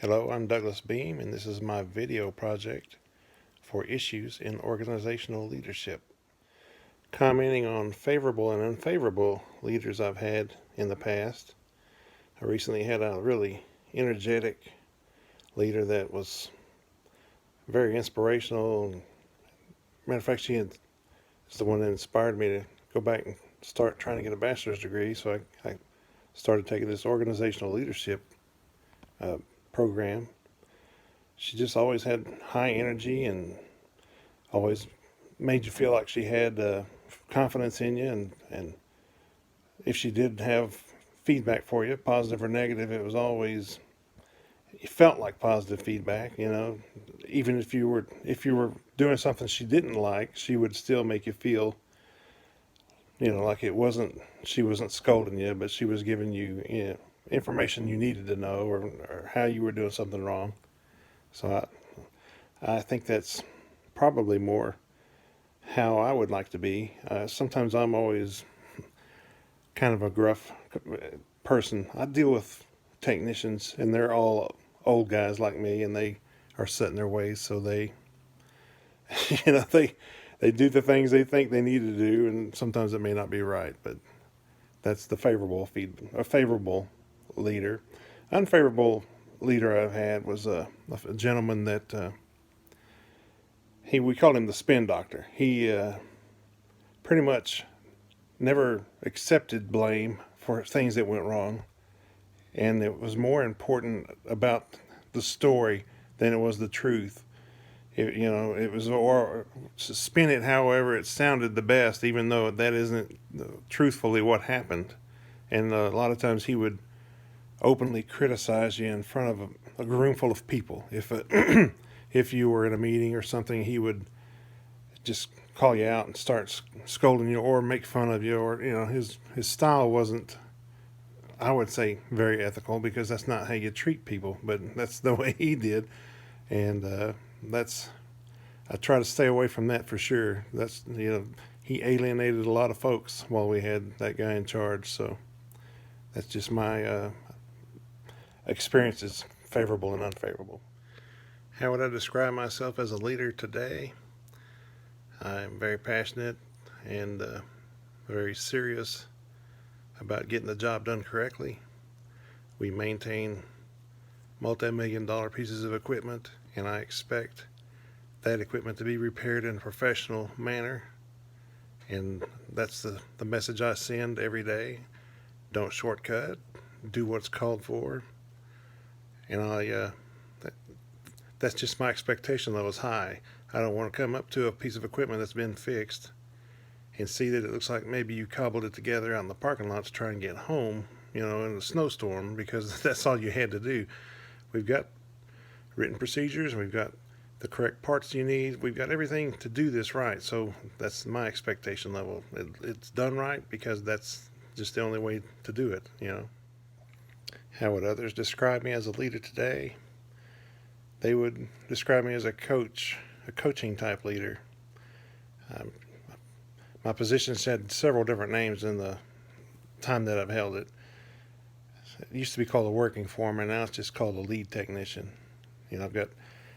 Hello, I'm Douglas Beam, and this is my video project for issues in organizational leadership, commenting on favorable and unfavorable leaders I've had in the past. I recently had a really energetic leader that was very inspirational. Matter of fact, she is the one that inspired me to go back and start trying to get a bachelor's degree. So I started taking this organizational leadership uh, program. She just always had high energy and always made you feel like she had confidence in you, and if she did have feedback for you, positive or negative, it felt like positive feedback. Even if you were doing something she didn't like, she would still make you feel, like it wasn't she wasn't scolding you, but she was giving you, information you needed to know, or how you were doing something wrong. So I think that's probably more how I would like to be. Sometimes I'm always kind of a gruff person. I deal with technicians, and they're all old guys like me, and they are set in their ways. So they, they do the things they think they need to do, and sometimes it may not be right. But that's the a favorable leader. Unfavorable leader I've had was a gentleman that we called him the spin doctor. He pretty much never accepted blame for things that went wrong, and it was more important about the story than it was the truth. It was, or spin it however it sounded the best, even though that isn't truthfully what happened. And a lot of times he would openly criticize you in front of a room full of people. If you were in a meeting or something, he would just call you out and start scolding you or make fun of you, or his style wasn't, I would say, very ethical, because that's not how you treat people, but that's the way he did. And that's I try to stay away from that for sure. That's he alienated a lot of folks while we had that guy in charge. So that's just my experiences, favorable and unfavorable. How would I describe myself as a leader today? I'm very passionate and very serious about getting the job done correctly. We maintain multi-million-dollar pieces of equipment, and I expect that equipment to be repaired in a professional manner. And that's the message I send every day. Don't shortcut. Do what's called for. And that's just my expectation level is high. I don't want to come up to a piece of equipment that's been fixed and see that it looks like maybe you cobbled it together out in the parking lot to try and get home, in a snowstorm, because that's all you had to do. We've got written procedures, and we've got the correct parts you need. We've got everything to do this right. So that's my expectation level. It's done right because that's just the only way to do it. How would others describe me as a leader today? They would describe me as a coaching type leader. Um, my position's had several different names in the time that I've held it. It used to be called a working foreman. Now it's just called a lead technician. I've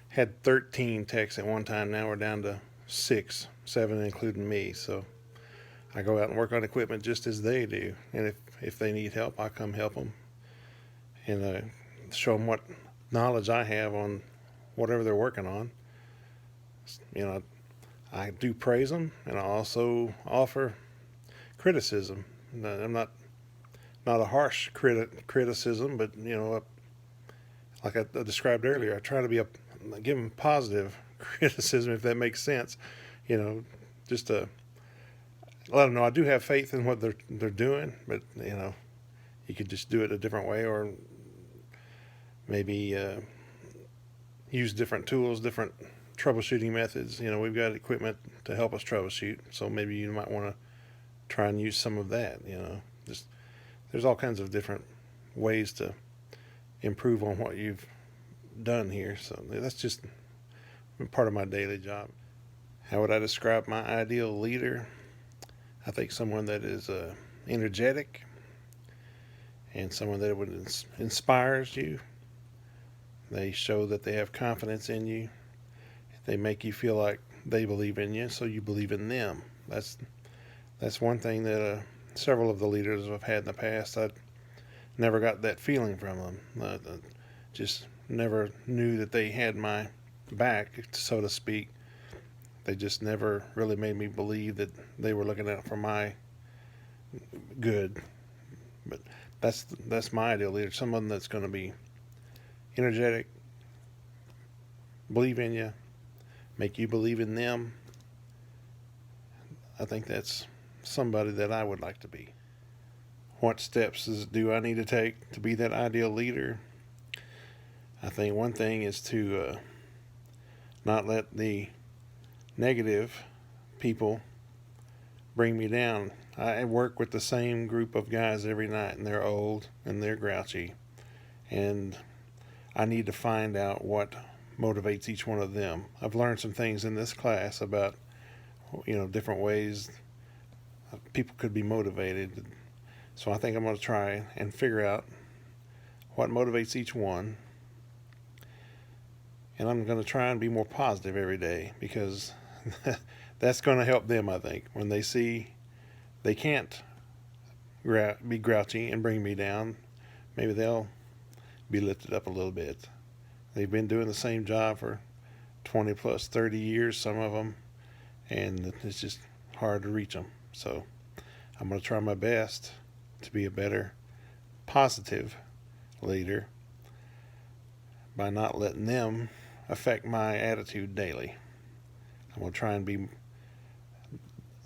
had 13 techs at one time. Now we're down to 6, 7 including me. So I go out and work on equipment just as they do. And if they need help, I come help them and show them what knowledge I have on whatever they're working on. I do praise them, and I also offer criticism. I'm not a harsh criticism, but like I described earlier, I try to give them positive criticism, if that makes sense. Just to let them know I do have faith in what they're doing, but you could just do it a different way, or maybe use different tools, different troubleshooting methods. We've got equipment to help us troubleshoot, so maybe you might want to try and use some of that. Just there's all kinds of different ways to improve on what you've done here. So that's just part of my daily job. How would I describe my ideal leader? I think someone that is energetic, and someone that inspires you, They show that they have confidence in you. They make you feel like they believe in you, so you believe in them. That's one thing that several of the leaders I've had in the past, I never got that feeling from them. Just never knew that they had my back, so to speak. They just never really made me believe that they were looking out for my good. But that's my ideal leader. Someone that's going to be energetic, believe in you, make you believe in them. I think that's somebody that I would like to be. What steps do I need to take to be that ideal leader? I think one thing is to not let the negative people bring me down. I work with the same group of guys every night, and they're old and they're grouchy, and I need to find out what motivates each one of them. I've learned some things in this class about different ways people could be motivated. So I think I'm going to try and figure out what motivates each one. And I'm going to try and be more positive every day, because that's going to help them, I think. When they see they can't be grouchy and bring me down, maybe they'll be lifted up a little bit. They've been doing the same job for 20 plus 30 years, some of them, and it's just hard to reach them. So I'm going to try my best to be a better, positive leader by not letting them affect my attitude daily. I'm going to try and be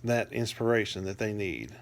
that inspiration that they need.